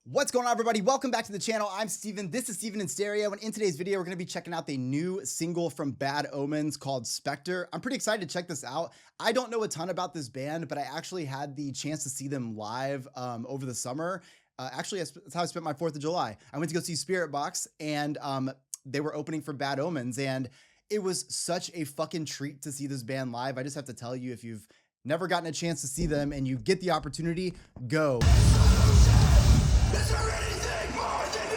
What's going on, everybody? Welcome back to the channel. I'm Steven. This is Steven in Stereo, and in today's video, we're going to be checking out the new single from Bad Omens called Specter. I'm pretty excited to check this out. I don't know a ton about this band, but I actually had the chance to see them live over the summer. Actually, that's how I spent my 4th of July. I went to go see Spirit Box, and they were opening for Bad Omens, and it was such a fucking treat to see this band live. I just have to tell you, if you've never gotten a chance to see them and you get the opportunity, go. Is there anything more than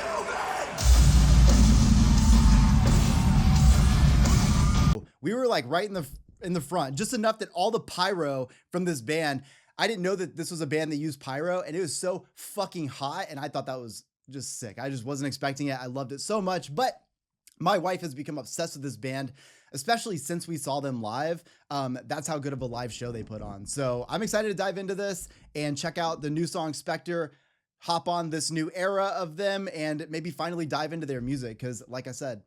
human? We were like right in the front, just enough that all the pyro from this band, I didn't know that this was a band that used pyro, and it was so fucking hot, and I thought that was just sick. I just wasn't expecting it. I loved it so much, but my wife has become obsessed with this band, especially since we saw them live. That's how good of a live show they put on. So I'm excited to dive into this and check out the new song Specter, hop on this new era of them, and maybe finally dive into their music. Because like I said,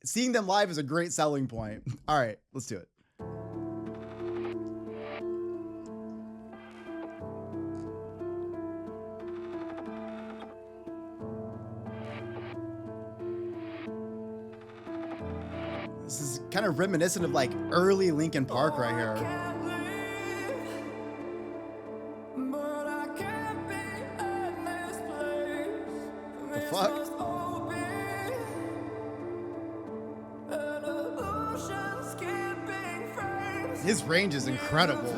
seeing them live is a great selling point. All right, let's do it. This is kind of reminiscent of like early Linkin Park right here. Fuck. His range is incredible.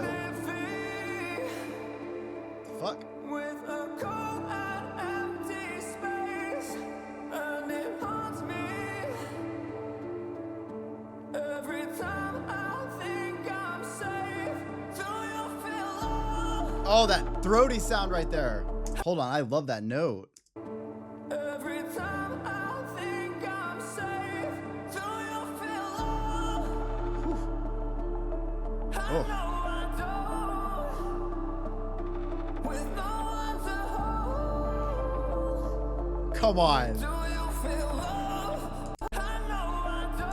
Fuck. Oh, that throaty sound right there. Hold on, I love that note. Oh. Come on.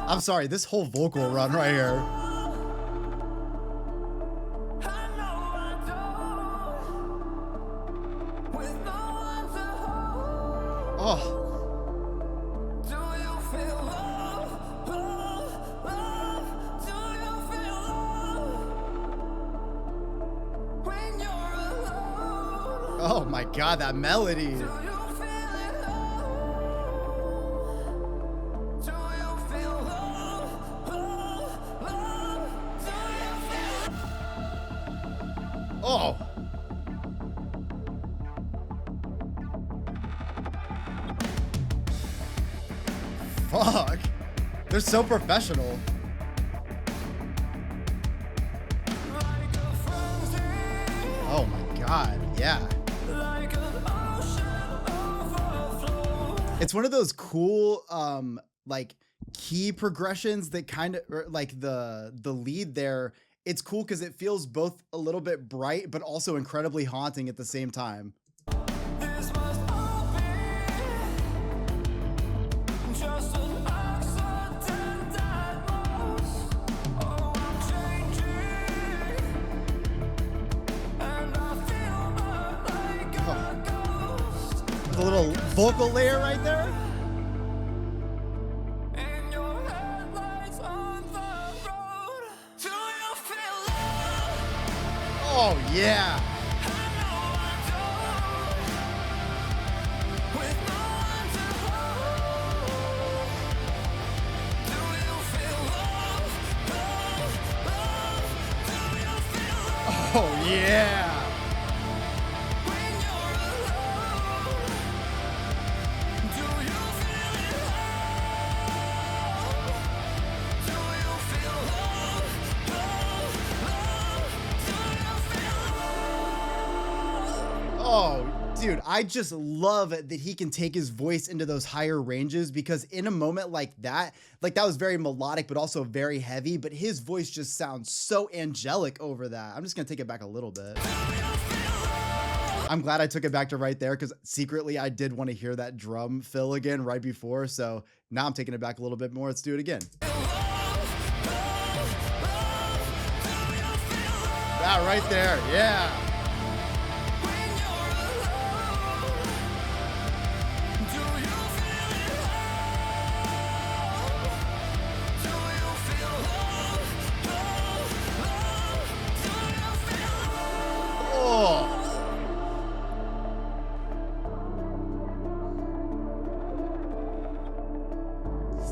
I'm sorry, this whole vocal run right here. Oh. Oh my God, that melody. Oh. Fuck. They're so professional. Oh my God, yeah. It's one of those cool like key progressions that kind of like the lead there. It's cool because it feels both a little bit bright but also incredibly haunting at the same time. A little vocal layer right there. Oh yeah. Oh yeah. Oh, dude, I just love that he can take his voice into those higher ranges, because in a moment like that was very melodic, but also very heavy, but his voice just sounds so angelic over that. I'm just gonna take it back a little bit. I'm glad I took it back to right there, because secretly I did want to hear that drum fill again right before. So now I'm taking it back a little bit more. Let's do it again. That right there, yeah.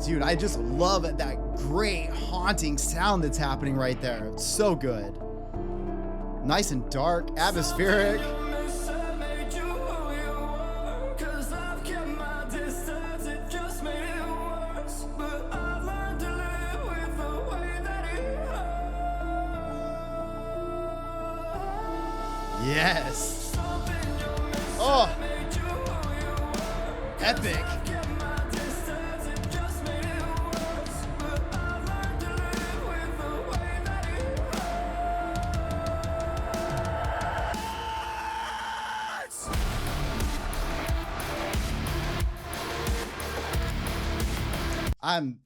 Dude, I just love that great haunting sound that's happening right there. It's so good. Nice and dark, atmospheric. Yes. Oh, epic.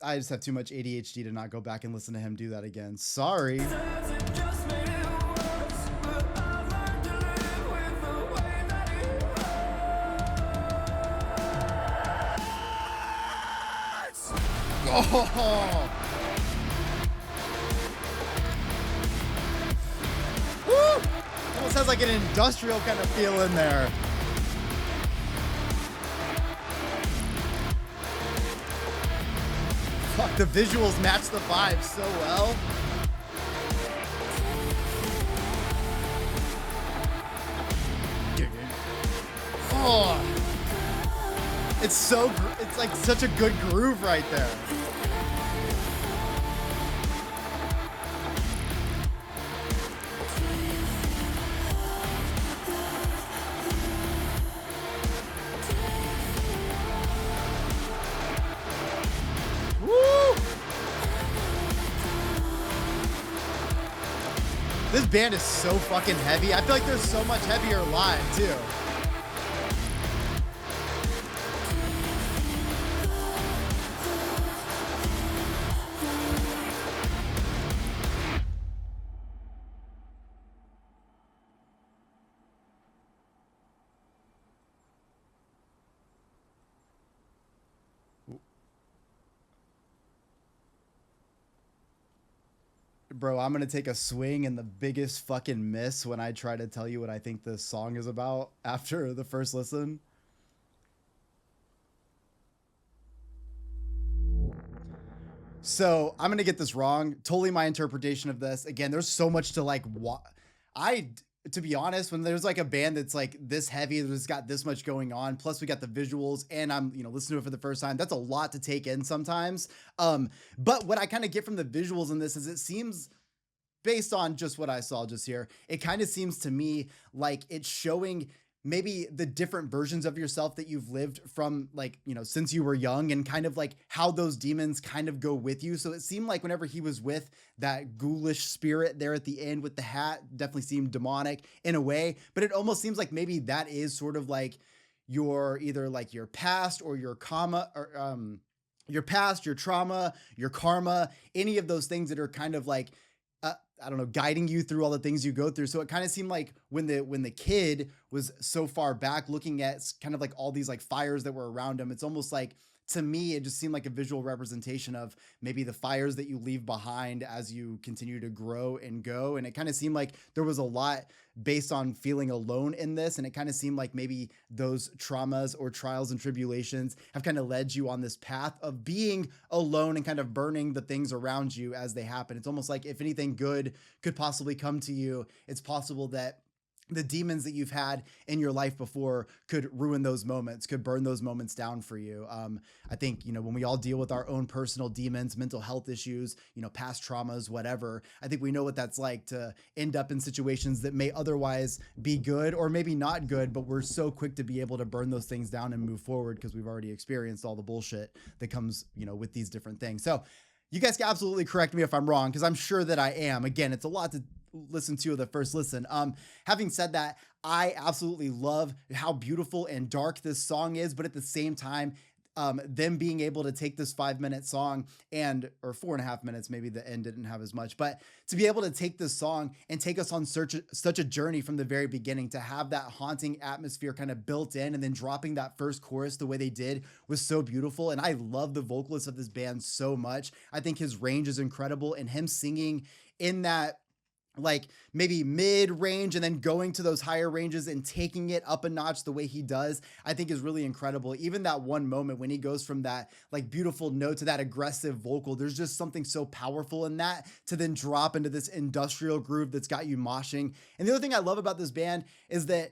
I just have too much ADHD to not go back and listen to him do that again. Sorry. Oh. Woo! Almost has like an industrial kind of feel in there. Fuck, the visuals match the vibe so well. Oh. It's like such a good groove right there. Woo! This band is so fucking heavy. I feel like they're so much heavier live too. Bro, I'm gonna take a swing and the biggest fucking miss when I try to tell you what I think this song is about after the first listen. So I'm gonna get this wrong. Totally my interpretation of this. Again, there's so much to like. To be honest, when there's like a band that's like this heavy, that's got this much going on, plus we got the visuals, and I'm listening to it for the first time. That's a lot to take in sometimes. But what I kind of get from the visuals in this is it seems, based on just what I saw just here, it kind of seems to me like it's showing maybe the different versions of yourself that you've lived from, like, since you were young, and kind of like how those demons kind of go with you. So it seemed like whenever he was with that ghoulish spirit there at the end with the hat, definitely seemed demonic in a way, but it almost seems like maybe that is sort of like your either like your past or your karma, or your past, your trauma, your karma, any of those things that are kind of like I don't know, guiding you through all the things you go through. So it kind of seemed like when the kid was so far back looking at kind of like all these like fires that were around him, it's almost like, to me, it just seemed like a visual representation of maybe the fires that you leave behind as you continue to grow and go. And it kind of seemed like there was a lot based on feeling alone in this. And it kind of seemed like maybe those traumas or trials and tribulations have kind of led you on this path of being alone and kind of burning the things around you as they happen. It's almost like if anything good could possibly come to you, it's possible that the demons that you've had in your life before could ruin those moments, could burn those moments down for you. I think, when we all deal with our own personal demons, mental health issues, past traumas, whatever, I think we know what that's like to end up in situations that may otherwise be good or maybe not good, but we're so quick to be able to burn those things down and move forward because we've already experienced all the bullshit that comes, with these different things. So you guys can absolutely correct me if I'm wrong, because I'm sure that I am. Again, it's a lot to listen to the first listen. Having said that, I absolutely love how beautiful and dark this song is, but at the same time, them being able to take this 5-minute song or 4.5 minutes, maybe the end didn't have as much, but to be able to take this song and take us on such a journey from the very beginning, to have that haunting atmosphere kind of built in, and then dropping that first chorus the way they did was so beautiful. And I love the vocalist of this band so much. I think his range is incredible, and him singing in that like maybe mid range and then going to those higher ranges and taking it up a notch the way he does, I think is really incredible. Even that one moment when he goes from that like beautiful note to that aggressive vocal, there's just something so powerful in that to then drop into this industrial groove that's got you moshing. And the other thing I love about this band is that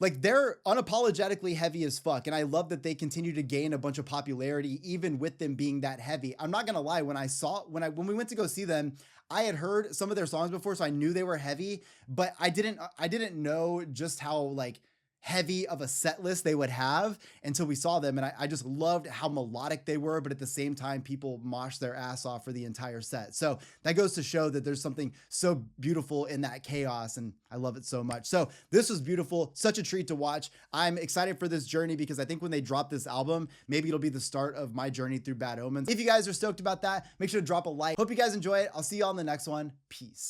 like they're unapologetically heavy as fuck, and I love that they continue to gain a bunch of popularity even with them being that heavy. I'm not gonna lie, when we went to go see them, I had heard some of their songs before, so I knew they were heavy, but I didn't know just how like heavy of a set list they would have until we saw them. And I just loved how melodic they were, but at the same time, people mosh their ass off for the entire set. So that goes to show that there's something so beautiful in that chaos, and I love it so much. So this was beautiful, such a treat to watch. I'm excited for this journey because I think when they drop this album, maybe it'll be the start of my journey through Bad Omens. If you guys are stoked about that, make sure to drop a like. Hope you guys enjoy it. I'll see you all in the next one. Peace.